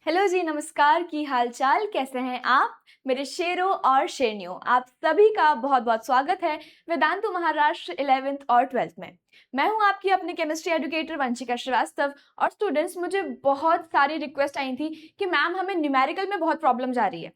Hello जी, नमस्कार। की हाल चाल, कैसे हैं आप मेरे शेरों और शेरनियों। आप सभी का बहुत बहुत स्वागत है वेदांतु महाराष्ट्र 11th और 12th में। मैं हूं आपकी अपनी केमिस्ट्री एजुकेटर वंशिका श्रीवास्तव। और स्टूडेंट्स, मुझे बहुत सारी रिक्वेस्ट आई थी कि मैम हमें न्यूमेरिकल में बहुत प्रॉब्लम आ रही है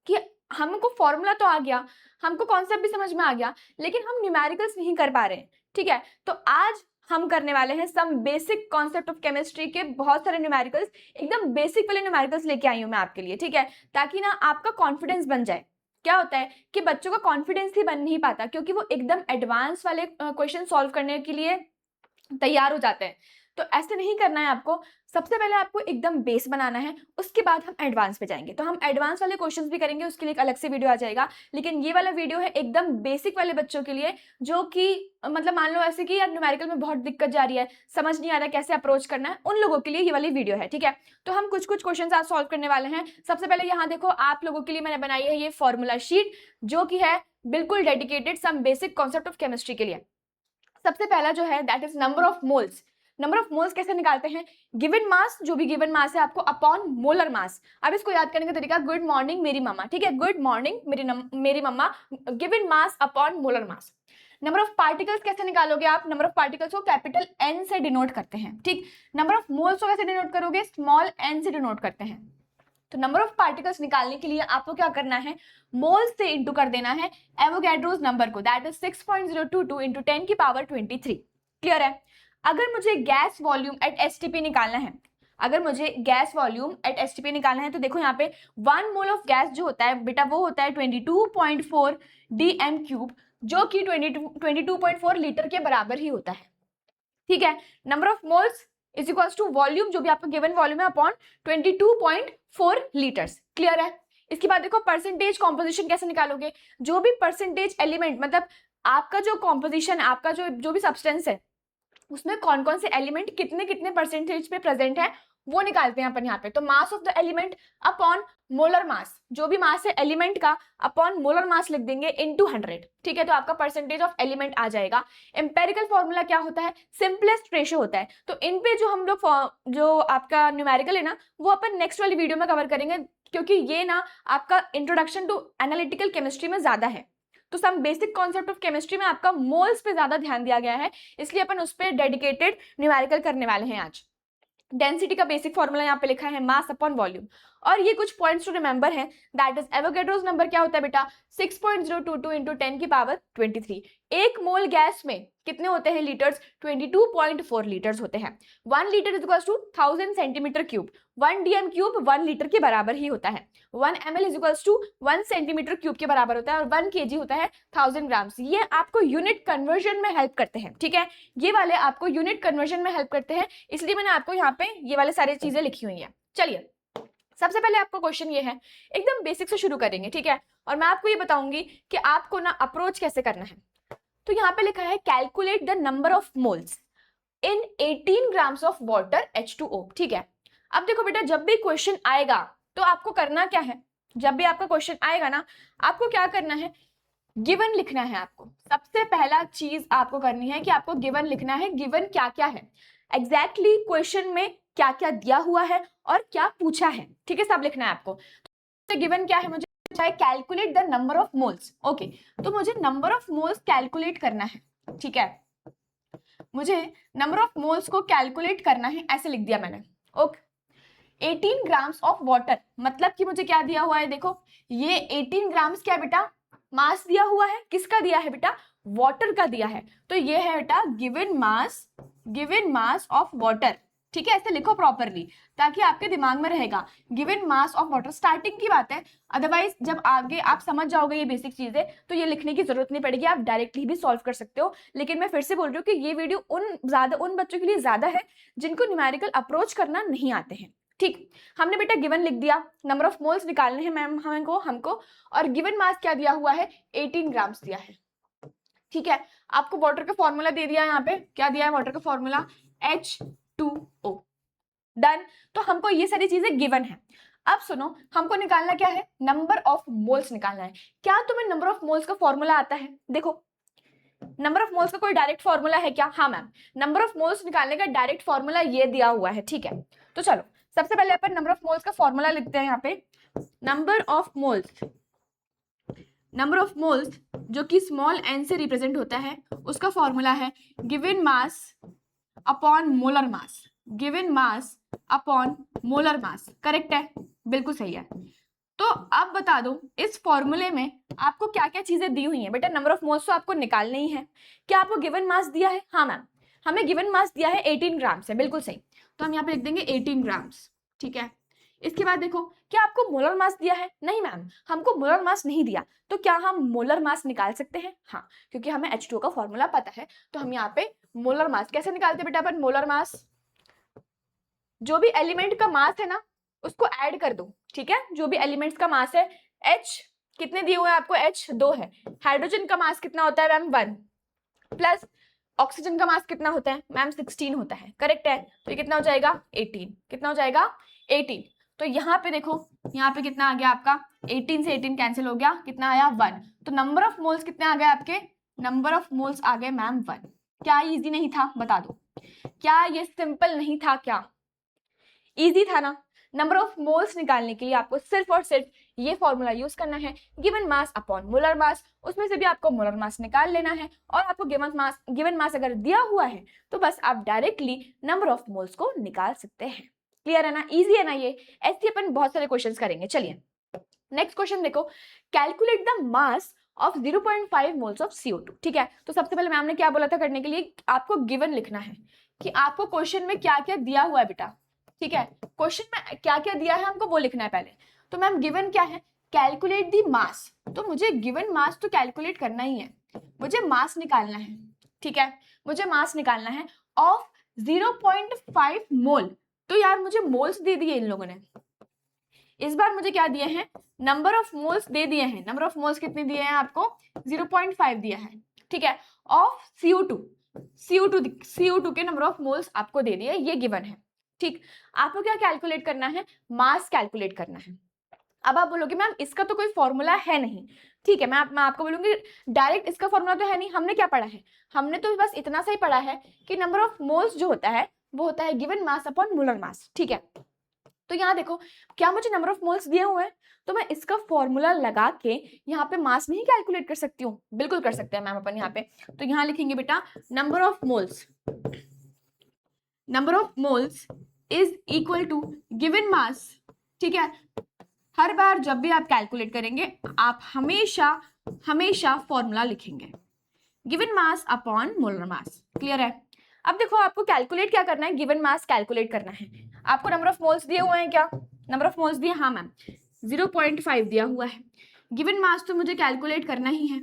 कि हमको फॉर्मूला तो आ गया, हमको कॉन्सेप्ट भी समझ में आ गया, लेकिन हम न्यूमेरिकल्स नहीं कर पा रहे हैं। ठीक है, तो आज हम करने वाले हैं some basic concept of chemistry के बहुत सारे न्यूमेरिकल्स। एकदम बेसिक वाले न्यूमेरिकल्स लेके आई हूं मैं आपके लिए, ठीक है, ताकि ना आपका कॉन्फिडेंस बन जाए। क्या होता है कि बच्चों का कॉन्फिडेंस ही बन नहीं पाता क्योंकि वो एकदम एडवांस वाले क्वेश्चन सॉल्व करने के लिए तैयार हो जाते हैं। तो ऐसे नहीं करना है आपको। सबसे पहले आपको एकदम बेस बनाना है, उसके बाद हम एडवांस पे जाएंगे। तो हम एडवांस वाले क्वेश्चंस भी करेंगे, उसके लिए एक अलग से वीडियो आ जाएगा। लेकिन ये वाला वीडियो है एकदम बेसिक वाले बच्चों के लिए, जो कि मतलब मान लो ऐसे कि यार न्यूमेरिकल में बहुत दिक्कत जा रही है, समझ नहीं आ रहा कैसे अप्रोच करना है, उन लोगों के लिए ये वाली वीडियो है। ठीक है, तो हम कुछ कुछ क्वेश्चन आज सॉल्व करने वाले हैं। सबसे पहले यहाँ देखो, आप लोगों के लिए मैंने बनाई है ये फॉर्मूला शीट, जो कि है बिल्कुल dedicated some basic concept of chemistry के लिए। सबसे पहला जो है that is number of moles. Number of moles कैसे निकालते हैं? गिवन मास, जो भी गिवन मास है आपको, अपॉन मोलर मास। अब इसको याद करने का तरीका, गुड मॉर्निंग मेरी मम्मा। ठीक है, गुड मॉर्निंग मेरी मम्मा, given mass upon molar mass. Number of particles कैसे निकालोगे आप? नंबर ऑफ पार्टिकल्स को कैपिटल एन से डिनोट करते हैं। ठीक, नंबर ऑफ मोल्स को कैसे डिनोट करोगे? स्मॉल एन से डिनोट करते हैं। तो नंबर ऑफ पार्टिकल्स निकालने के लिए आपको क्या करना है? मोल्स से इंटू कर देना है एवोगैड्रोस नंबर को, दैट इज 6.022 इंटू 10 की पावर 23। क्लियर है? अगर मुझे गैस वॉल्यूम एट एसटीपी निकालना है, अगर मुझे गैस वॉल्यूम एट एसटीपी निकालना है, तो देखो यहाँ पे 1 मोल ऑफ गैस जो होता है बेटा, वो होता है 22.4 डीएम क्यूब, जो कि 22.4 लीटर के बराबर ही होता है। ठीक है, number of moles is equals to volume, जो भी आपका गिवन वॉल्यूम है, अपॉन 22.4 लीटर्स। क्लियर है? इसके बाद देखो परसेंटेज कॉम्पोजिशन कैसे निकालोगे? जो भी परसेंटेज एलिमेंट, मतलब आपका जो कॉम्पोजिशन, आपका जो भी सब्सटेंस है, उसमें कौन कौन से एलिमेंट कितने कितने परसेंटेज पे प्रेजेंट है, वो निकालते हैं अपन यहाँ पे। तो mass of the element upon molar मास, जो भी मास है एलिमेंट का, अपॉन मोलर मास लिख देंगे इनटू 100। ठीक है, तो आपका परसेंटेज ऑफ एलिमेंट आ जाएगा। एम्पेरिकल फॉर्मूला क्या होता है? सिंपलेस्ट रेशियो होता है। तो इन पे जो हम लोग जो आपका न्यूमेरिकल है ना, वो अपन नेक्स्ट वाली वीडियो में कवर करेंगे, क्योंकि ये ना आपका इंट्रोडक्शन टू एनालिटिकल केमिस्ट्री में ज्यादा है। तो some basic concept of chemistry में आपका मोल्स पे ज्यादा ध्यान दिया गया है, इसलिए अपन उस पर डेडिकेटेड न्यूमेरिकल करने वाले हैं आज। डेंसिटी का बेसिक फॉर्मूला यहाँ पे लिखा है मास अपॉन वॉल्यूम। और ये कुछ पॉइंट्स टू रिमेंबर है, दैट इज एवोगैड्रोस नंबर क्या होता है बेटा? 6.022 इंटू 10 की पावर 23। एक मोल गैस में कितने होते हैं लीटर्स? 22.4 लीटर्स होते हैं। 1 litre is equal to 1000 centimetre cube. 1 DM cube 1 litre के बराबर ही होता है। 1 ml is equal to 1 centimetre cube के बराबर होता है, और 1 kg होता है 1000 ग्राम्स। ये आपको यूनिट कन्वर्जन में हेल्प करते हैं। ठीक है, ये वाले आपको यूनिट कन्वर्जन में हेल्प करते हैं, इसलिए मैंने आपको यहाँ पे ये वाले सारी चीजें लिखी हुई हैं। चलिए, सबसे पहले आपका क्वेश्चन ये है, एकदम बेसिक से शुरू करेंगे। ठीक है, और मैं आपको ये बताऊंगी कि आपको ना अप्रोच कैसे करना है। तो यहाँ पे लिखा है calculate the number of moles in 18 grams of water H2O। ठीक है, अब देखो बेटा, जब भी क्वेश्चन आएगा तो आपको करना क्या है? जब भी आपका क्वेश्चन आएगा ना, आपको क्या करना है? गिवन लिखना है। आपको सबसे पहला चीज आपको करनी है कि आपको गिवन लिखना है। गिवन क्या क्या है, एग्जैक्टली क्वेश्चन में क्या क्या दिया हुआ है और क्या पूछा है। ठीक है, सब लिखना है आपको। तो गिवन क्या है? मुझे चाहे calculate the number of moles. Okay, तो मुझे नंबर ऑफ मोल्स कैलकुलेट करना है। ठीक है, मुझे नंबर ऑफ मोल्स को कैलकुलेट करना है, ऐसे लिख दिया मैंने। ओके, 18 ग्राम्स ऑफ वाटर, मतलब कि मुझे क्या दिया हुआ है? देखो, ये 18 ग्राम्स क्या बेटा? मास दिया हुआ है। किसका दिया है बेटा? वाटर का दिया है। तो ये है बेटा गिवन मास ऑफ वाटर। ठीक है, ऐसे लिखो प्रॉपरली, ताकि आपके दिमाग में रहेगा given mass of water. Starting की बात है, अदरवाइज जब आगे आप समझ जाओगे ये बेसिक चीजें, तो ये लिखने की जरूरत नहीं पड़ेगी, आप डायरेक्टली भी सॉल्व कर सकते हो। लेकिन मैं फिर से बोल रही हूँ कि ये वीडियो उन बच्चों के लिए ज्यादा है जिनको न्यूमेरिकल अप्रोच करना नहीं आते हैं। ठीक, हमने बेटा गिवन लिख दिया, नंबर ऑफ मोल्स निकालने हैं मैम हमको, और गिवन मास क्या दिया हुआ है? 18 ग्राम्स दिया है। ठीक है, आपको वाटर का फॉर्मूला दे दिया है। यहाँ पे क्या दिया है वाटर का फॉर्मूला? H2O। डन। तो हमको ये सारी चीजें गिवन है। अब सुनो, हमको निकालना क्या है? नंबर ऑफ मोल्स निकालना है। क्या तुम्हें नंबर ऑफ मोल्स का फॉर्मूला आता है? देखो, नंबर ऑफ मोल्स का कोई डायरेक्ट फॉर्मूला है क्या? हाँ मैम, नंबर ऑफ मोल्स निकालने का डायरेक्ट फॉर्मूला ये दिया हुआ है। ठीक है, तो चलो सबसे पहले अपन नंबर ऑफ मोल्स का फॉर्मूला लिखते हैं यहाँ पे। नंबर ऑफ मोल्स जो कि स्मॉल n से रिप्रेजेंट होता है, उसका फॉर्मूला है गिवन मास अपॉन मोलर मास। गिवन मास अपॉन मोलर मास, करेक्ट है, बिल्कुल सही है। तो अब बता दो इस फॉर्मूले में आपको क्या क्या चीजें दी हुई हैं। बेटा नंबर ऑफ मोल्स तो आपको निकालने ही है। क्या आपको गिवन मास दिया है? हाँ मैम, हमें गिवन मास दिया है 18 ग्राम्स है, बिल्कुल सही। तो हम यहाँ पे लिख देंगे 18 ग्राम्स, ठीक है। इसके बाद देखो, क्या आपको मोलर मास दिया है? नहीं मैम, हमको मोलर मास नहीं दिया। तो क्या हम मोलर मास निकाल सकते हैं? हाँ, क्योंकि हमें H2O का फॉर्मूला पता है। तो हम यहाँ पे मोलर मास कैसे निकालते हैं बेटा? अपन मोलर मास, जो भी एलिमेंट का मास है ना उसको ऐड कर दो, ठीक है। जो भी एलिमेंट्स का मास है, H कितने दिए हुए हैं आपको? H 2 है। हाइड्रोजन का मास कितना होता है मैम? 1 प्लस ऑक्सीजन का मास कितना होता है मैम? 16 होता है, करेक्ट है। तो ये कितना हो जाएगा? 18। कितना हो जाएगा? 18। तो यहाँ पे देखो, यहाँ पे कितना आ गया आपका? 18 से 18 कैंसिल हो गया, कितना आया? 1। तो नंबर ऑफ मोल्स कितने आ गए आपके? नंबर ऑफ मोल्स आ गए मैम 1। क्या इजी नहीं था? बता दो, क्या ये सिंपल नहीं था? क्या इजी था ना? नंबर ऑफ मोल्स निकालने के लिए आपको सिर्फ और सिर्फ ये फॉर्मूला यूज करना है, गिवन मास अपॉन मोलर मास। उसमें से भी आपको मोलर मास निकाल लेना है, और आपको गिवन मास अगर दिया हुआ है तो बस आप डायरेक्टली नंबर ऑफ मोल्स को निकाल सकते हैं। क्लियर है ना? इजी है ना? ये ऐसे अपन बहुत सारे क्वेश्चंस करेंगे। चलिए नेक्स्ट क्वेश्चन देखो, calculate the mass of 0.5 moles of CO2। ठीक है, तो सबसे पहले मैम ने क्या बोला था करने के लिए? आपको गिवन लिखना है कि आपको क्वेश्चन में क्या क्या दिया हुआ है बेटा। ठीक है, क्वेश्चन में क्या क्या दिया है हमको वो लिखना है पहले। तो मैम गिवन क्या है? कैलकुलेट दी मास। तो मुझे गिवन मास तो कैलकुलेट करना ही है, मुझे मास निकालना है। ठीक है, मुझे मास निकालना है ऑफ 0.5 मोल। तो यार मुझे मोल्स दे दिए इन लोगों ने, इस बार मुझे क्या दिए हैं? नंबर ऑफ मोल्स दे दिए हैं। नंबर ऑफ मोल्स कितने दिए हैं आपको? 0.5 दिया है, ठीक है। ऑफ CO2 के नंबर ऑफ मोल्स आपको दे दिए, ये गिवन है। ठीक, आपको क्या कैलकुलेट करना है? मास कैलकुलेट करना है। अब आप बोलोगे मैम इसका तो कोई फॉर्मूला है नहीं। ठीक है, मैं आपको बोलूंगी डायरेक्ट इसका फॉर्मूला तो है नहीं। हमने क्या पढ़ा है? हमने तो बस इतना सा ही पढ़ा है कि नंबर ऑफ मोल्स जो होता है वो होता है गिवन मास अपॉन मोलर मास। ठीक है, तो यहाँ देखो, क्या मुझे नंबर ऑफ मोल्स दिए हुए हैं तो मैं इसका फॉर्मूला लगा के यहाँ पे मास नहीं कैलकुलेट कर सकती हूँ? बिल्कुल कर सकते हैं मैम अपन यहाँ पे। तो यहाँ लिखेंगे बेटा number of moles is equal to given mass. ठीक है, हर बार जब भी आप कैलकुलेट करेंगे आप हमेशा फॉर्मूला लिखेंगे, गिवन मास अपॉन मोलर मास। क्लियर है? अब देखो, आपको कैलकुलेट क्या करना है? गिवन मास कैलकुलेट करना है। आपको नंबर ऑफ मोल्स दिए हुए हैं क्या? नंबर ऑफ मोल्स दिए, हाँ मैम 0.5 दिया हुआ है। गिवन मास तो मुझे कैलकुलेट करना ही है।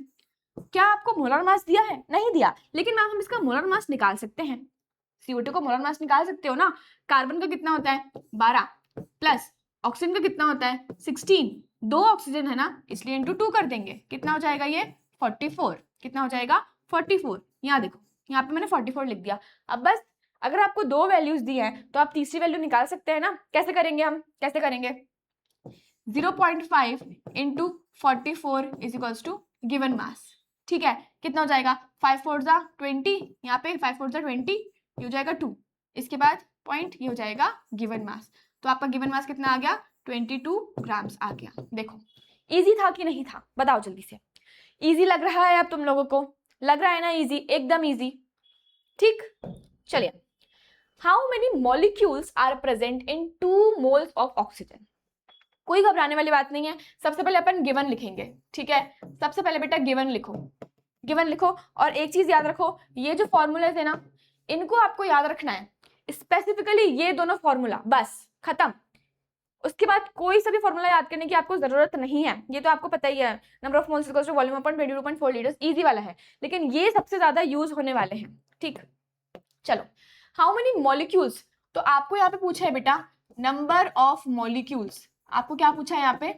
क्या आपको मोलर मास दिया है? नहीं दिया, लेकिन मैम हम इसका मोलर मास निकाल सकते हैं। CO2 का मोलर मास निकाल सकते हो ना। कार्बन का कितना होता है? 12 प्लस ऑक्सीजन का कितना होता है? 16। 2 ऑक्सीजन है ना, इसलिए इंटू 2 कर देंगे। कितना हो जाएगा ये? 44। कितना हो जाएगा? 44। यहाँ देखो, यहाँ पे मैंने 44 लिख दिया। अब बस अगर आपको 2 वैल्यूज दी हैं तो आप तीसरी वैल्यू निकाल सकते हैं ना। कैसे करेंगे हम? कैसे करेंगे? 0.5 into 44 is equals to given mass. ठीक है, कितना हो जाएगा? 5 4 जा 20, यहाँ पे 5 4 जा 20, ये हो जाएगा 2। इसके बाद पॉइंट, ये हो जाएगा गिवन मास। तो आपका गिवन मास कितना आ गया? 22 ग्राम्स आ गया। देखो इजी था कि नहीं था? बताओ जल्दी से। इजी लग रहा है अब तुम लोगों को? लग रहा है ना इजी? एकदम इजी। ठीक, चलिए, how many molecules are present in 2 moles of oxygen? कोई घबराने वाली बात नहीं है। सबसे पहले अपन गिवन लिखेंगे। ठीक है, सबसे पहले बेटा गिवन लिखो, गिवन लिखो। और एक चीज याद रखो, ये जो फॉर्मूले थे ना इनको आपको याद रखना है, स्पेसिफिकली ये दोनों फॉर्मूला, बस खत्म। उसके बाद कोई सा भी फॉर्मूला याद करने की आपको जरूरत नहीं है, ये तो आपको पता ही है। Number of moles equals to volume upon 22.4 litres, easy वाला है, लेकिन ये सबसे ज्यादा यूज होने वाले हैं। ठीक, चलो, हाउ मेनी मॉलिक्यूल्स, तो आपको यहाँ पे पूछा है बेटा नंबर ऑफ मॉलिक्यूल्स। आपको क्या पूछा है यहाँ पे?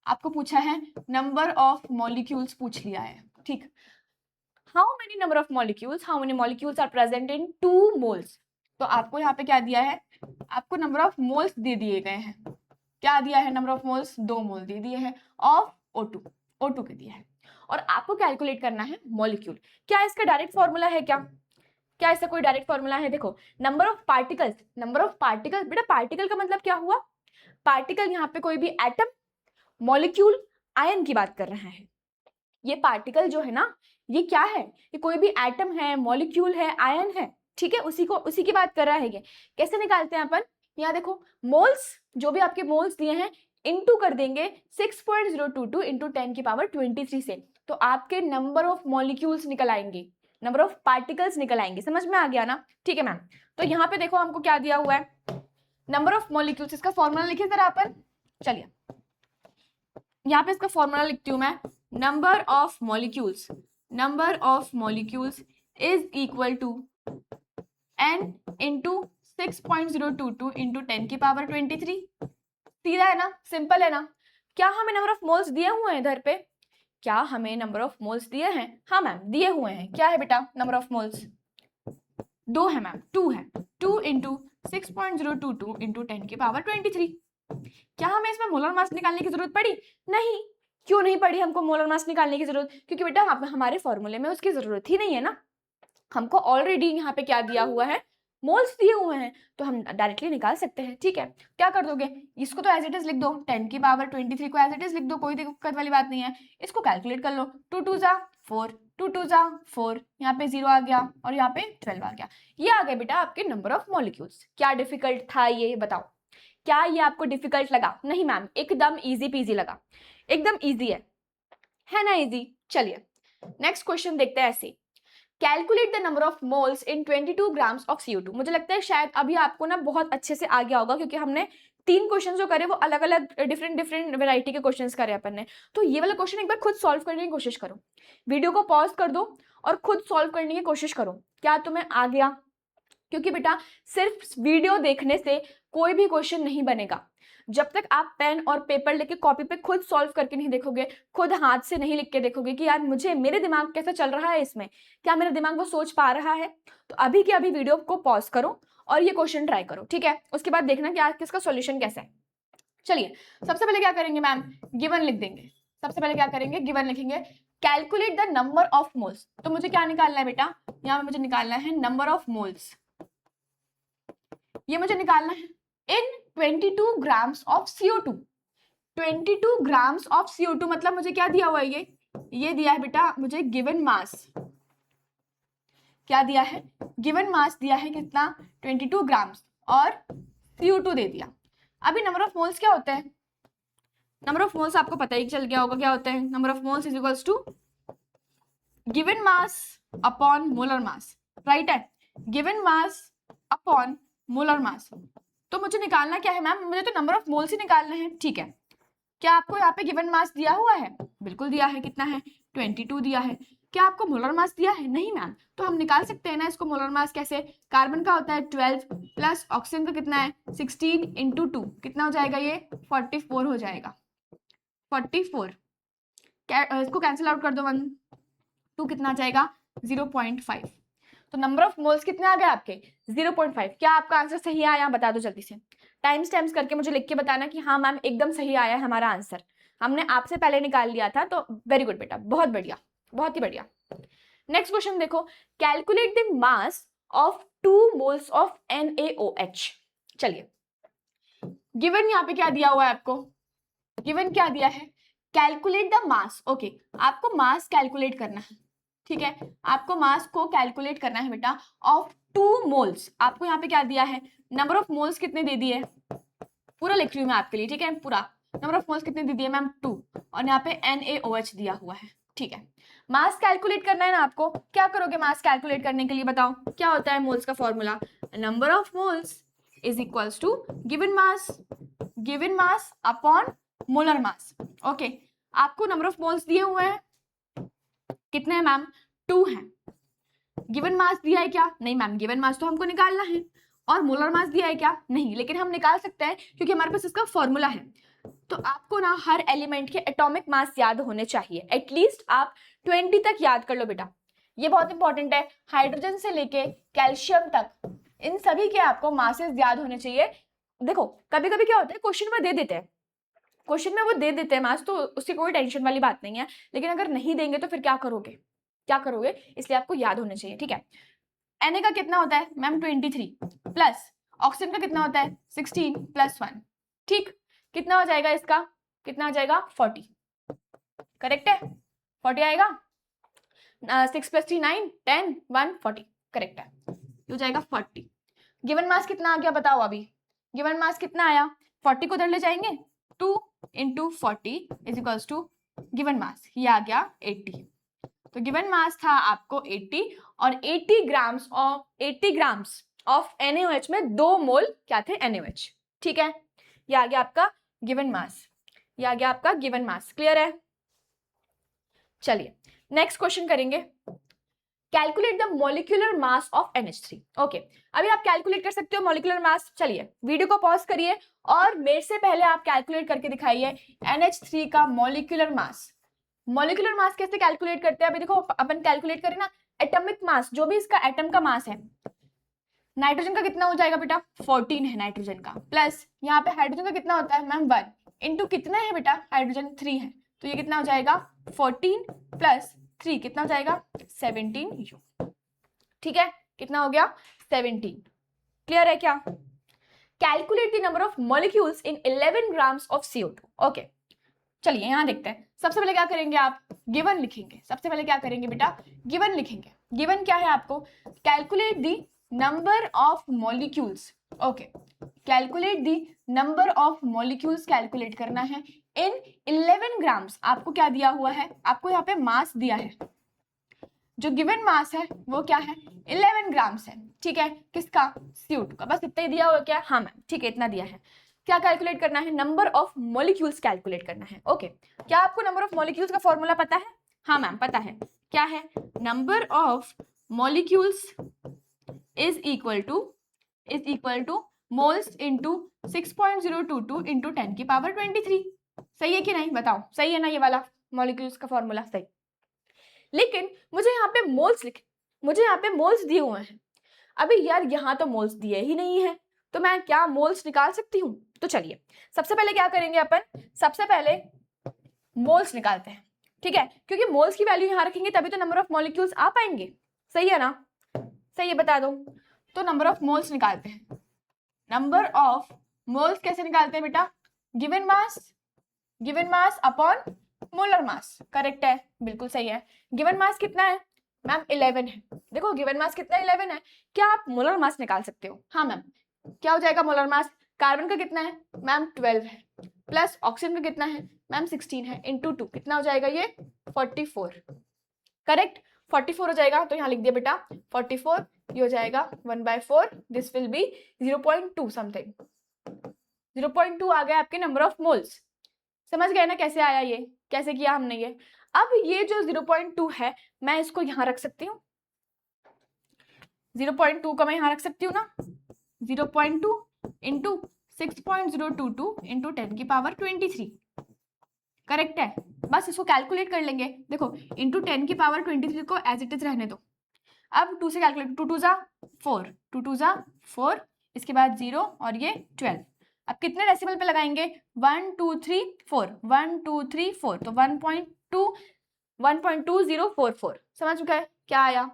आपको पूछा है नंबर ऑफ मॉलिक्यूल्स पूछ लिया है। ठीक, how many number of molecules, how many molecules are present in 2 moles. तो आपको यहाँ पे क्या दिया है? आपको नंबर ऑफ मोल्स दे दिए गए हैं। क्या दिया है? नंबर ऑफ मोल्स 2 मोल दे दिए हैं ऑफ O2 के दिया है। और आपको कैलकुलेट करना है मॉलिक्यूल। क्या इसका डायरेक्ट फॉर्मूला है क्या? क्या इसका कोई डायरेक्ट फॉर्मूला है? देखो, नंबर ऑफ पार्टिकल्स, बेटा पार्टिकल का मतलब क्या हुआ? पार्टिकल यहाँ पे कोई भी एटम, मॉलिक्यूल, आयन की बात कर रहे हैं। ये पार्टिकल जो है ना, ये क्या है? ये कोई भी एटम है, मॉलिक्यूल है, आयन है, ठीक है, उसी की बात कर रहा है ये। कैसे निकालते हैं अपन? यहाँ देखो, मोल्स, जो भी आपके मोल्स दिए हैं इनटू कर देंगे 6.022 इंटू 10 की पावर 23 से, तो आपके नंबर ऑफ मॉलिक्यूल्स निकल आएंगे, नंबर ऑफ पार्टिकल्स निकल आएंगे। समझ में आ गया ना? ठीक है मैम। तो यहाँ पे देखो हमको क्या दिया हुआ है, नंबर ऑफ मॉलिक्यूल्स। इसका फॉर्मूला लिखिए जरा अपन। चलिए यहाँ पे इसका फॉर्मूला लिखती हूँ मैं, number of molecules is equal to n into 6.022 into 10 की पावर 23। सीधा है ना, सिंपल है ना। क्या हमें नंबर ऑफ मोल्स दिए हुए हैं इधर पे? क्या हमें नंबर ऑफ मोल्स दिए हैं? हाँ मैम दिए हुए हैं। क्या है बेटा नंबर ऑफ मोल्स? 2 है मैम, 2 है। 2 इंटू 6.022 इंटू 10 की पावर 23। क्या हमें इसमें मोलर मास निकालने की जरूरत पड़ी? नहीं। क्यों नहीं पड़ी हमको मोलर मास निकालने की जरूरत? क्योंकि बेटा हमारे फॉर्मूले में उसकी जरूरत ही नहीं है ना। हमको ऑलरेडी यहाँ पे क्या दिया हुआ है? मोल्स दिए हुए हैं, तो हम डायरेक्टली निकाल सकते हैं। ठीक है, क्या कर दोगे? इसको तो एज इट इज लिख दो, 10 की पावर 23 को एज इट इज लिख दो, कोई दिक्कत वाली बात नहीं है। इसको कैलकुलेट कर लो, 2 2 जा 4, 2 2 जा 4, यहाँ पे 0 आ गया और यहाँ पे 12 आ गया। ये आ गए बेटा आपके नंबर ऑफ मॉलिक्यूल्स। क्या डिफिकल्ट था ये बताओ? क्या ये आपको डिफिकल्ट लगा? नहीं मैम, एकदम इजी पीजी लगा, एकदम इजी है ना? इजी। चलिए नेक्स्ट क्वेश्चन देखते हैं। ऐसे calculate the number of moles in 22 grams of CO2। मुझे लगता है शायद अभी आपको ना बहुत अच्छे से आ गया होगा, क्योंकि हमने 3 क्वेश्चन जो करे वो अलग अलग डिफरेंट वेराइटी के क्वेश्चंस करे अपन ने। तो ये वाला क्वेश्चन एक बार खुद सॉल्व करने की कोशिश करो, वीडियो को पॉज कर दो और खुद सॉल्व करने की कोशिश करो। क्या तुम्हें आ गया? क्योंकि बेटा सिर्फ वीडियो देखने से कोई भी क्वेश्चन नहीं बनेगा। जब तक आप पेन और पेपर लेके कॉपी पे खुद सॉल्व करके नहीं देखोगे, खुद हाथ से नहीं लिख के देखोगे कि यार मुझे मेरे दिमाग कैसा चल रहा है इसमें, क्या मेरा दिमाग वो सोच पा रहा है, तो अभी के अभी वीडियो को पॉज करो और ये क्वेश्चन ट्राई करो। ठीक है, उसके बाद देखना कि आज किसका सॉल्यूशन कैसा है। चलिए सबसे पहले क्या करेंगे मैम? गिवन लिख देंगे। सबसे पहले क्या करेंगे? गिवन लिखेंगे। Calculate the number of moles. तो मुझे क्या निकालना है बेटा? यहाँ पे मुझे निकालना है नंबर ऑफ मोल्स। ये मुझे निकालना है इन 22 grams of CO2। 22 grams of CO2 मतलब मुझे क्या दिया हुआ है? ये दिया है बेटा मुझे गिवन मास। क्या दिया है? गिवन मास दिया है कितना? 22 ग्राम्स और CO2 दे दिया। अभी नंबर ऑफ मोल्स क्या होते हैं? नंबर ऑफ मोल्स आपको पता ही चल गया होगा क्या होते हैं। Number of moles is equals to given mass upon molar mass, right है? Given mass upon molar mass. तो मुझे निकालना क्या है मैम? मुझे तो नंबर ऑफ मोल्स ही निकालना है। ठीक है, क्या आपको यहाँ पे गिवन मास दिया हुआ है? बिल्कुल दिया है। कितना है? 22 दिया है। क्या आपको मोलर मास दिया है? नहीं मैम। तो हम निकाल सकते हैं ना इसको मोलर मास। कैसे? कार्बन का होता है 12 प्लस ऑक्सीजन का कितना है 16 इंटू 2, कितना हो जाएगा? ये 44 हो जाएगा। 44 इसको कैंसिल आउट कर दो, 1 2 कितना आ जाएगा? 0.5। तो नंबर ऑफ मोल्स कितने आ गए आपके? 0.5। क्या आपका आंसर सही आया? बता दो जल्दी से, टाइम स्टैम्प्स करके मुझे लिख के बताना कि हाँ मैम एकदम सही आया है हमारा आंसर, हमने आपसे पहले निकाल लिया था। तो वेरी गुड बेटा, बहुत बढ़िया, बहुत ही बढ़िया। नेक्स्ट क्वेश्चन देखो, calculate the mass of 2 moles of NaOH। चलिए गिवन यहाँ पे क्या दिया हुआ है आपको? गिवन क्या दिया है? Calculate the mass. ओके, आपको मास कैलकुलेट करना है। ठीक है, आपको मास को कैलकुलेट करना है बेटा ऑफ 2 मोल्स। आपको यहाँ पे क्या दिया है? नंबर ऑफ मोल्स कितने दे दिए? पूरा लिख रही हूँ मैं आपके लिए, ठीक है? पूरा नंबर ऑफ मोल्स कितने दे दिए मैम? 2, और यहाँ पे NaOH दिया हुआ है। ठीक है, मास कैलकुलेट करना है ना आपको। क्या करोगे मास कैलकुलेट करने के लिए? बताओ क्या होता है मोल्स का formula? Number of moles is equals to given mass upon molar mass. Okay, आपको नंबर ऑफ मोल्स दिए हुए हैं, कितने हैं मैम? 2 हैं। गिवन मास दिया है क्या? नहीं मैम, गिवन मास तो हमको निकालना है। और मोलर मास दिया है क्या? नहीं, लेकिन हम निकाल सकते हैं क्योंकि हमारे पास इसका फॉर्मूला है। तो आपको ना हर एलिमेंट के एटॉमिक मास याद होने चाहिए। एटलीस्ट आप 20 तक याद कर लो बेटा, ये बहुत इंपॉर्टेंट है। हाइड्रोजन से लेके कैल्शियम तक इन सभी के आपको मासेस याद होने चाहिए। देखो कभी कभी क्या होता है, क्वेश्चन में दे देते हैं, क्वेश्चन में वो दे देते हैं मास, तो उसकी कोई टेंशन वाली बात नहीं है। लेकिन अगर नहीं देंगे तो फिर क्या करोगे? इसलिए आपको याद होने चाहिए। ठीक है, Na का कितना होता है मैम 23 प्लस ऑक्सीजन का कितना होता है 16 प्लस 1, ठीक, कितना हो जाएगा इसका, कितना हो जाएगा 40, करेक्ट है, 40 आएगा, 6 + 3 9 10 1 40, करेक्ट है, हो जाएगा 40। गिवन मास कितना आ गया बताओ, अभी गिवन मास कितना आया, 40 को उधर ले जाएंगे, 2 × 40 = गिवन मास, ये आ गया 80। तो गिवन मास था आपको 80 और 80 ग्राम्स ऑफ NaOH में 2 मोल क्या थे NaOH, ठीक है, ये आ गया आपका गिवन मास, ये आ गया आपका गिवन मास, क्लियर है। चलिए नेक्स्ट क्वेश्चन करेंगे, calculate the molecular mass of NH3। Okay, अभी आप कैलकुलेट कर सकते हो मॉलिक्यूलर मास, चलिए वीडियो को पॉज करिए और मेरे से पहले आप कैलकुलेट करके दिखाइए NH3 का मॉलिक्यूलर मास। मॉलिक्यूलर मास कैसे कैलकुलेट करते हैं, अभी देखो अपन कैलकुलेट करें ना, एटॉमिक मास, जो भी इसका एटम का मास है, नाइट्रोजन का कितना हो जाएगा बेटा 14 है नाइट्रोजन का, प्लस यहाँ पे हाइड्रोजन का कितना होता है मैम 1 इंटू कितना है बेटा हाइड्रोजन 3 है, तो ये कितना हो जाएगा 14 प्लस 3 कितना हो जाएगा 17 U, ठीक है, कितना हो गया 17, क्लियर है क्या। Calculate the number of molecules in 11 grams of CO2। Okay, चलिए यहां देखते हैं, सबसे पहले क्या करेंगे आप गिवन लिखेंगे, सबसे पहले क्या करेंगे बेटा गिवन लिखेंगे, गिवन क्या है आपको, calculate the number of molecules, okay, calculate the number of molecules calculate करना है इन 11 ग्राम्स, आपको क्या दिया हुआ है, आपको यहाँ पे मास दिया है, जो गिवन मास है वो क्या है 11 ग्राम्स है, ठीक है, किसका CO2 का, बस इतना ही दिया हुआ क्या, हाँ मैम ठीक है इतना दिया है, क्या कैलकुलेट करना है नंबर ऑफ मॉलिक्यूल्स कैलकुलेट करना है। ओके, क्या आपको नंबर ऑफ मॉलिक्यूल्स का फॉर्मूला पता है, हाँ मैम पता है, क्या है number of molecules is equal two moles into 6.022 into 10⁻23, सही है कि नहीं बताओ, सही है ना ये वाला मॉलिक्यूल्स का फॉर्मूला, सही, लेकिन मुझे यहाँ पे मोल्स मुझे यहाँ पे मोल्स दिए हुए हैं, अभी यार यहाँ तो मोल्स दिए ही नहीं है, तो मैं क्या मोल्स निकाल सकती हूँ, तो चलिए सबसे पहले क्या करेंगे अपन, सबसे पहले मोल्स निकालते हैं, ठीक है, क्योंकि मोल्स की वैल्यू यहाँ रखेंगे तभी तो नंबर ऑफ मॉलिक्यूल्स आ पाएंगे, सही है ना, सही है बता दो, तो नंबर ऑफ मोल्स निकालते हैं, नंबर ऑफ मोल्स कैसे निकालते हैं बेटा, गिवन मास अपॉन मोलर मास, करेक्ट है, बिल्कुल सही है, गिवन मास कितना है मैम 11 है, देखो गिवन मास कितना 11 है, क्या आप मोलर मास निकाल सकते हो, हाँ मैम, क्या हो जाएगा मोलर मास, कार्बन का कितना है मैम 12 है, प्लस ऑक्सीजन का कितना है मैम 16 है, इंटू 2 कितना हो जाएगा ये 44, करेक्ट 44 हो जाएगा, तो यहाँ लिख दिया बेटा 44, ये हो जाएगा 1/4, दिस विल बी 0.2 समथिंग, 0.2 आ गया आपके नंबर ऑफ मोल्स, समझ गए ना कैसे आया, ये कैसे किया हमने ये। अब ये जो 0.2 है मैं इसको यहाँ रख सकती हूँ, 0.2 को मैं यहाँ रख सकती हूँ ना, 0.2 इंटू 6.022 इंटू 10⁻23, करेक्ट है, बस इसको कैलकुलेट कर लेंगे, देखो इंटू 10⁻23 को एज इट इज रहने दो, अब 2 से कैलकुलेट, 2 2 ज़ा 4, इसके बाद 0 और ये 12, अब कितने डेसिमल पे लगाएंगे 1 2 3 4, 1 2 3 4, तो 1.2044, समझ गए क्या आया,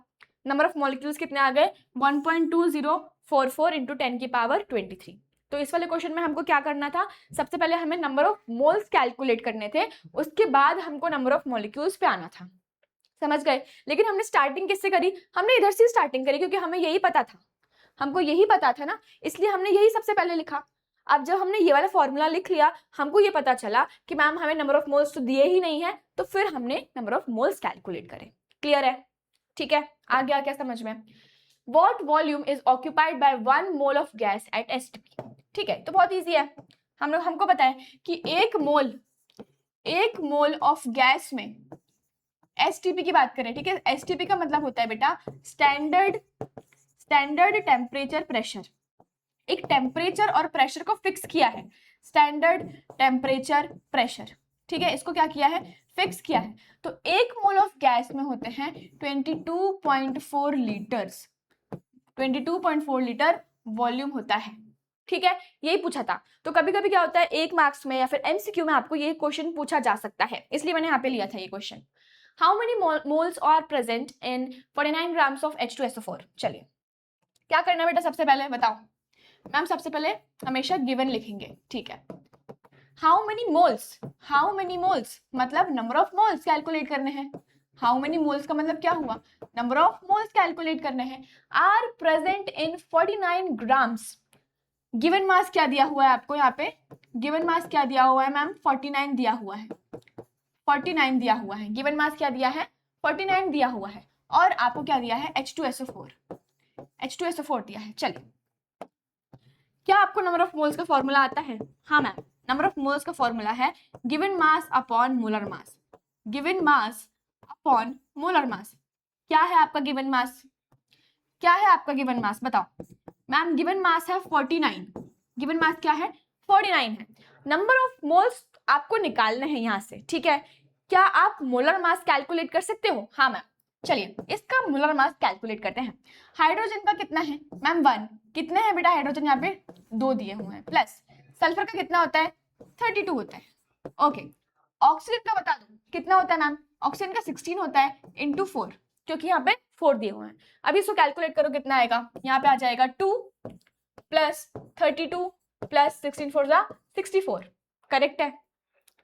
नंबर ऑफ मॉलिक्यूल्स कितने आ गए 1.2044 इंटू 10⁻23। तो इस वाले क्वेश्चन में हमको क्या करना था, सबसे पहले हमें नंबर ऑफ मोल्स कैलकुलेट करने थे, उसके बाद हमको नंबर ऑफ मॉलिक्यूल्स पे आना था, समझ गए। लेकिन हमने स्टार्टिंग किससे करी, हमने इधर से स्टार्टिंग करी, क्योंकि हमें यही पता था, हमको यही पता था ना, इसलिए हमने यही सबसे पहले लिखा। अब जब हमने ये वाला फॉर्मूला लिख लिया, हमको ये पता चला कि मैम हमें नंबर ऑफ मोल्स तो दिए ही नहीं है, तो फिर हमने नंबर ऑफ मोल्स कैलकुलेट करे, क्लियर है, ठीक है, आ गया क्या समझ में। What volume is occupied by 1 mole of gas at STP, ठीक है, तो बहुत इजी है, हमको पता है कि एक मोल ऑफ गैस में STP की बात करें, ठीक है, STP का मतलब होता है बेटा स्टैंडर्ड टेम्परेचर प्रेशर, एक टेम्परेचर और प्रेशर को फिक्स किया है, स्टैंडर्ड टेम्परेचर प्रेशर, ठीक है, इसको क्या किया है फिक्स किया है। तो 1 मोल ऑफ गैस में होते हैं 22.4 लीटर्स, 22.4 लीटर वॉल्यूम होता है, ठीक है, यही पूछा था। तो कभी कभी क्या होता है 1 मार्क्स में या फिर MCQ में आपको ये क्वेश्चन पूछा जा सकता है, इसलिए मैंने यहाँ पे लिया था ये question. How many moles are present in 49 grams of H2SO4, चलिए क्या करना है बेटा, सबसे पहले बताओ। मैम सबसे पहले हमेशा गिवन लिखेंगे, ठीक है। How many moles, how many moles मतलब नंबर ऑफ मोल्स कैलकुलेट करने हैं। हाउ मेनी मोल्स का मतलब क्या हुआ, नंबर ऑफ मोल्स कैलकुलेट करने हैं। Are present in 49 grams. Given mass क्या दिया हुआ है आपको यहाँ पे, गिवन मास क्या दिया हुआ है मैम, 49 दिया हुआ है, 49 दिया हुआ है। गिवन मास क्या दिया है, 49 दिया हुआ है। और आपको क्या दिया है, H2SO4, H2SO4 दिया है। चलिए, क्या आपको नंबर ऑफ मोल्स का फॉर्मूला आता है? हाँ मैम, नंबर ऑफ मोल्स का फॉर्मूला है गिवन मास अपॉन मोलर मास, गिवन मास अपॉन मोलर मास। क्या है आपका गिवन मास, क्या है आपका गिवन मास बताओ। मैम गिवन मास है 49, गिवन मास क्या है, 49 है। नंबर ऑफ मोल्स आपको निकालने हैं यहाँ से, ठीक है। क्या आप मोलर मास कैलकुलेट कर सकते हो? हाँ मैम, चलिए इसका मोलर मास कैलकुलेट करते हैं। हाइड्रोजन का कितना है मैम, 1। कितने हैं बेटा हाइड्रोजन, यहाँ पे 2 दिए हुए हैं। प्लस सल्फर का कितना होता है, 32 होता है। ओके, ऑक्सीजन का बता दो कितना होता है मैम, ऑक्सीजन का 16 होता है इंटू 4, क्योंकि यहाँ पे 4 दिए हुए हैं। अभी इसको कैलकुलेट करो कितना आएगा, यहाँ पे आ जाएगा 2 प्लस 32 प्लस 16 4 जा 64, करेक्ट है।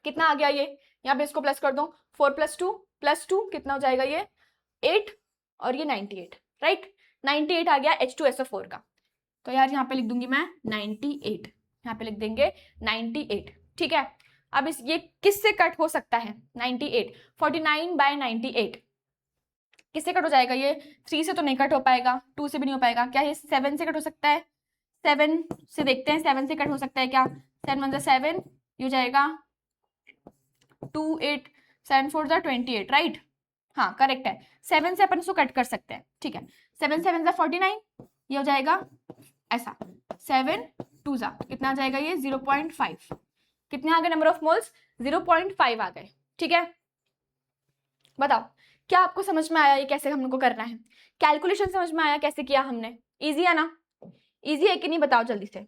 कितना आ गया ये, यहाँ पे इसको प्लस कर दो, 4 प्लस 2 कितना हो जाएगा ये 8 और ये 98, राइट। 98 आ गया H2SO4 का। तो यार यहाँ पे लिख दूंगी मैं 98, यहाँ पे लिख देंगे 98, ठीक है। अब इस ये किससे कट हो सकता है, 98, 49 बाय 98 किससे कट हो जाएगा, ये 3 से तो नहीं कट हो पाएगा, 2 से भी नहीं हो पाएगा। क्या ये 7 से कट हो सकता है, 7 से देखते हैं, 7 से कट हो सकता है क्या, 7 1 7, ये हो जाएगा 2 8 7 4 28, राइट। हाँ करेक्ट है, 7 से अपन इसको कट कर सकते हैं, ठीक है। 7 7 49, ये हो जाएगा ऐसा, 7 2 जा कितना आ जाएगा ये 0.5। कितने आ गए नंबर ऑफ मोल्स, 0.5 आ गए, ठीक है। बताओ क्या आपको समझ में आया ये कैसे हमको करना है, कैलकुलेशन समझ में आया कैसे किया हमने, इजी है ना, इजी है कि नहीं बताओ जल्दी से।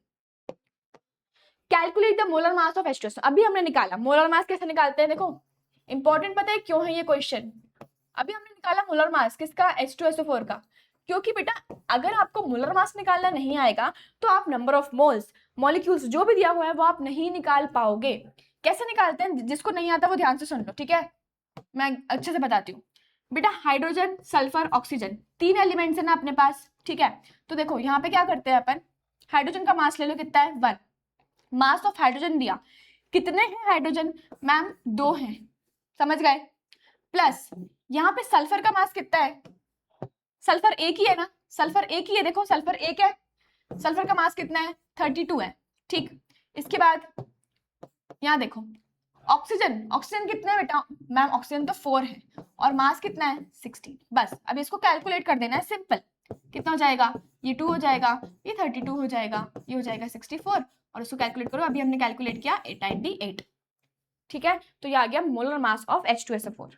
Calculate the molar mass of H2SO, अभी हमने निकाला मोलर मास, कैसे निकालते हैं देखो, इंपॉर्टेंट पता है क्यों है ये क्वेश्चन। अभी हमने निकाला मोलर मास किसका, H2SO4 का, क्योंकि बेटा अगर आपको मोलर मास निकालना नहीं आएगा तो आप नंबर ऑफ मोल्स, मॉलिक्यूल्स जो भी दिया हुआ है वो आप नहीं निकाल पाओगे। कैसे निकालते हैं, जिसको नहीं आता वो ध्यान से सुन लो, ठीक है, मैं अच्छे से बताती हूँ। बेटा हाइड्रोजन सल्फर ऑक्सीजन 3 एलिमेंट्स है ना अपने पास, ठीक है। तो देखो यहाँ पे क्या करते हैं अपन, हाइड्रोजन का मास ले लो, कितना है 1, मास ऑफ हाइड्रोजन दिया, कितने हैं हाइड्रोजन मैम 2 हैं, समझ गए। प्लस यहाँ पे सल्फर का मास कितना है, सल्फर एक ही है ना, सल्फर एक ही है, देखो सल्फर एक है, सल्फर का मास कितना है 32 है, ठीक। इसके बाद यहाँ देखो ऑक्सीजन, ऑक्सीजन कितना है बेटा मैम, ऑक्सीजन तो 4 है और मास कितना है 16। बस अब इसको कैलकुलेट कर देना है, सिंपल। कितना हो जाएगा, ये 2 हो जाएगा, ये 32 हो जाएगा, ये हो जाएगा 64, और उसको कैलकुलेट करो, अभी हमने कैलकुलेट किया 898, ठीक है। तो ये आ गया मोलर मास ऑफ H2SO4,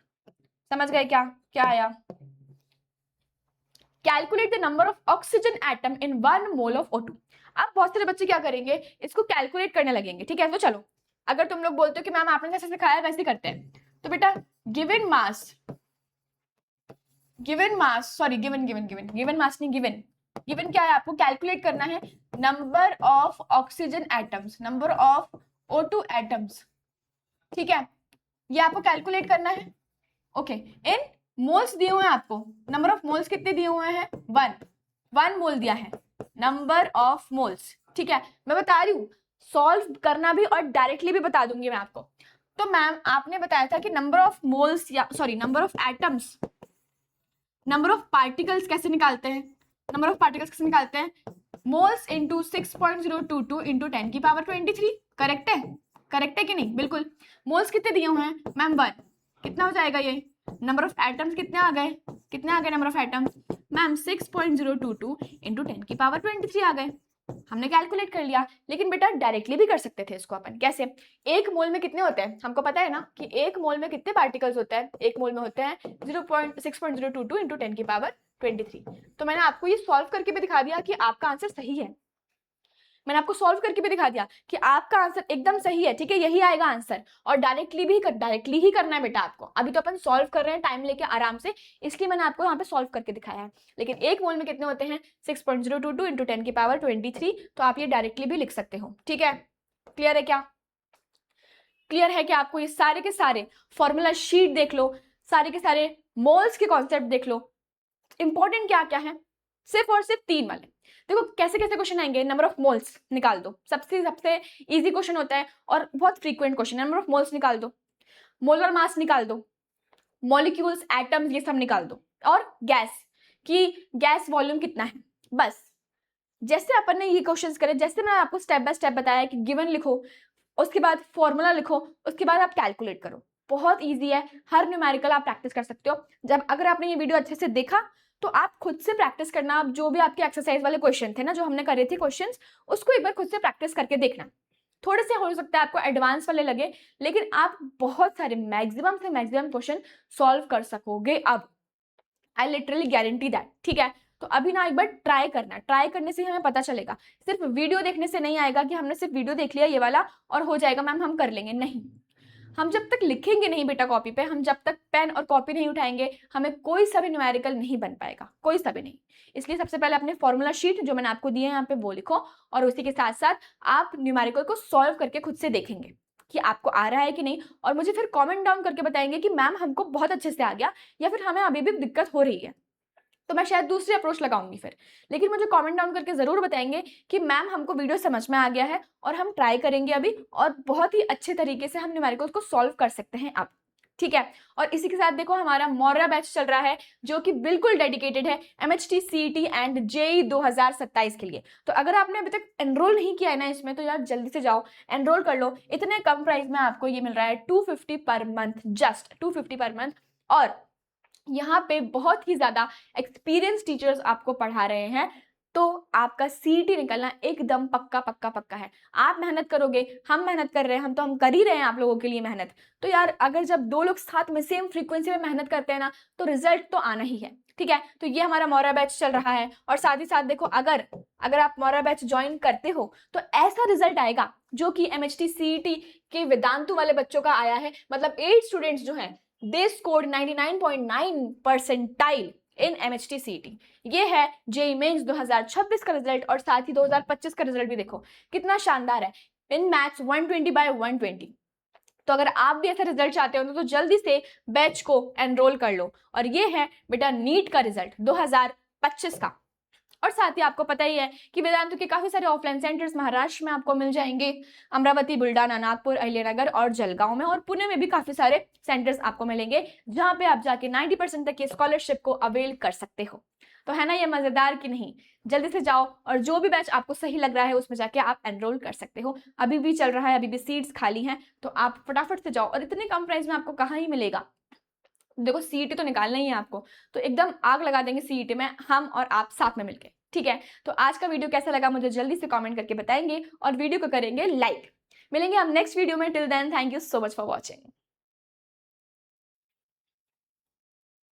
समझ गए क्या क्या आया। Calculate the number of oxygen atom in 1 mole of O2। अब बहुत सारे बच्चे क्या करेंगे, इसको कैलकुलेट करने लगेंगे, ठीक है। तो चलो, अगर तुम लोग बोलते हो कि मैम आपने जैसे सिखाया वैसे ही करते हैं, तो बेटा given mass, given mass sorry given given given given mass नहीं, गिवन गिवन क्या है, आपको कैलकुलेट करना है number of oxygen atoms, number of O2 atoms, ठीक है, ये आपको कैलकुलेट करना है। ओके, इन मोल्स दिए हुए हैं आपको, नंबर ऑफ मोल्स कितने दिए हुए हैं 1 मोल दिया है, नंबर ऑफ मोल्स, ठीक है। मैं बता रही हूँ, सॉल्व करना भी और डायरेक्टली भी बता दूंगी मैं आपको। तो मैम आपने बताया था कि नंबर ऑफ मोल्स या sorry number of atoms, number of particles कैसे निकालते हैं, नंबर ऑफ पार्टिकल्स कैसे निकालते हैं, मोल्स इंटू 6.022 इंटू 10 की पावर 23, करेक्ट है, करेक्ट है कि नहीं, बिल्कुल। मोल्स कितने दिए हुए हैं मैम 1, कितना हो जाएगा ये, नंबर ऑफ एटम्स कितने आ गए, कितने आ गए number of atoms ma'am 6.022 into 10 की पावर 23 आ गए, हमने कैलकुलेट कर लिया। लेकिन बेटा डायरेक्टली भी कर सकते थे इसको अपन, कैसे, एक मोल में कितने होते हैं हमको पता है ना, कि एक मोल में कितने पार्टिकल्स होते हैं, एक मोल में होते हैं 6.022 इंटू 10 की पावर 23। तो मैंने आपको ये सॉल्व करके भी दिखा दिया कि आपका आंसर सही है। मैंने आपको सॉल्व करके भी दिखा दिया कि आपका आंसर एकदम सही है, ठीक है, यही आएगा आंसर। और डायरेक्टली ही करना है बेटा आपको। अभी तो अपन सॉल्व कर रहे हैं टाइम लेके आराम से, इसलिए मैंने आपको यहाँ पे सॉल्व करके दिखाया है। लेकिन 1 मोल में कितने होते हैं? 6.022 इंटू 10 की पावर 23। तो आप ये डायरेक्टली भी लिख सकते हो, ठीक है। क्लियर है क्या? क्लियर है कि आपको ये सारे के सारे फॉर्मूला शीट देख लो, सारे के सारे मोल्स के कॉन्सेप्ट देख लो। इंपॉर्टेंट क्या क्या है? सिर्फ और सिर्फ 3 वाले। देखो कैसे कैसे क्वेश्चन आएंगे। नंबर ऑफ मोल्स निकाल दो, सबसे इजी क्वेश्चन होता है और बहुत frequent question. Number of moles निकाल दो, मोलर मास निकाल दो, मॉलिक्यूल्स, एटम्स, ये सब निकाल दो, और गैस की गैस वॉल्यूम कितना है। बस जैसे अपन ने ये क्वेश्चंस करे, जैसे मैं आपको स्टेप बाय स्टेप बताया कि गिवन लिखो, उसके बाद फॉर्मूला लिखो, उसके बाद आप कैलकुलेट करो। बहुत इजी है, हर न्यूमेरिकल आप प्रैक्टिस कर सकते हो। जब अगर आपने ये वीडियो अच्छे से देखा तो आप खुद से प्रैक्टिस करना। आप जो भी आपके एक्सरसाइज वाले क्वेश्चन थे ना, जो हमने करे थे क्वेश्चंस, उसको एक बार खुद से प्रैक्टिस करके देखना। थोड़े से हो सकता है आपको एडवांस वाले लगे, लेकिन आप बहुत सारे मैक्सिमम से मैक्सिमम क्वेश्चन सॉल्व कर सकोगे अब। आई लिटरली गारंटी दैट, ठीक है। तो अभी ना एक बार ट्राई करना, ट्राई करने से हमें पता चलेगा। सिर्फ वीडियो देखने से नहीं आएगा कि हमने सिर्फ वीडियो देख लिया ये वाला और हो जाएगा मैम हम कर लेंगे, नहीं। हम जब तक लिखेंगे नहीं बेटा कॉपी पे, हम जब तक पेन और कॉपी नहीं उठाएंगे, हमें कोई सा भी न्यूमेरिकल नहीं बन पाएगा, कोई सा भी नहीं। इसलिए सबसे पहले अपने फॉर्मूला शीट जो मैंने आपको दिए हैं यहाँ पे वो लिखो, और उसी के साथ साथ आप न्यूमेरिकल को सॉल्व करके खुद से देखेंगे कि आपको आ रहा है कि नहीं, और मुझे फिर कमेंट डाउन करके बताएंगे कि मैम हमको बहुत अच्छे से आ गया या फिर हमें अभी भी दिक्कत हो रही है। तो मैं शायद दूसरी अप्रोच लगाऊंगी फिर, लेकिन मुझे कमेंट डाउन करके जरूर बताएंगे कि मैम हमको वीडियो समझ में आ गया है, और हम ट्राई करेंगे अभी, और बहुत ही अच्छे तरीके से हम न्यूमेरिकल्स को सॉल्व कर सकते हैं अब, ठीक है। और इसी के साथ देखो हमारा मौर्या बैच चल रहा है, जो कि बिल्कुल डेडिकेटेड है MHT CET एंड JEE 2027 के लिए। तो अगर आपने अभी तक एनरोल नहीं किया है ना इसमें, तो यार जल्दी से जाओ एनरोल कर लो। इतने कम प्राइस में आपको ये मिल रहा है 250 per month, just 250 per month. और यहाँ पे बहुत ही ज्यादा एक्सपीरियंस टीचर्स आपको पढ़ा रहे हैं, तो आपका CET निकलना एकदम पक्का पक्का पक्का है। आप मेहनत करोगे, हम मेहनत कर रहे हैं, हम कर ही रहे हैं आप लोगों के लिए मेहनत। तो यार अगर जब 2 लोग साथ में सेम फ्रीक्वेंसी में मेहनत करते हैं ना, तो रिजल्ट तो आना ही है, ठीक है। तो ये हमारा मौर्या बैच चल रहा है, और साथ ही साथ देखो अगर आप मौर्या बैच ज्वाइन करते हो तो ऐसा रिजल्ट आएगा जो कि MHT CET के वेदांतु वाले बच्चों का आया है। मतलब 8 स्टूडेंट्स जो हैं, they scored 99.9 percentile in MHT CET। ये है JEE मेंस 2026 का रिजल्ट, और साथ ही 2025 का रिजल्ट भी देखो कितना शानदार है। In maths 120/120। तो अगर आप भी ऐसा रिजल्ट चाहते हो तो जल्दी से बैच को एनरोल कर लो। और ये है बेटा नीट का रिजल्ट 2025 का। और साथ ही आपको पता ही है कि वेदांतु के काफी सारे ऑफलाइन सेंटर्स महाराष्ट्र में आपको मिल जाएंगे, अमरावती, बुल्डाना, नागपुर, अहिल्यानगर और जलगांव में, और पुणे में भी काफी सारे सेंटर्स आपको मिलेंगे, जहां पे आप जाके 90% तक की स्कॉलरशिप को अवेल कर सकते हो। तो है ना ये मजेदार कि नहीं? जल्दी से जाओ, और जो भी बैच आपको सही लग रहा है उसमें जाके आप एनरोल कर सकते हो। अभी भी चल रहा है, अभी भी सीट्स खाली हैं, तो आप फटाफट से जाओ। और इतने कम प्राइस में आपको कहाँ ही मिलेगा। देखो CET तो निकालना ही है आपको, तो एकदम आग लगा देंगे CET में हम और आप साथ में मिलके, ठीक है। तो आज का वीडियो कैसा लगा मुझे जल्दी से कमेंट करके बताएंगे, और वीडियो को करेंगे लाइक। मिलेंगे हम नेक्स्ट वीडियो में। Till then thank you so much for watching.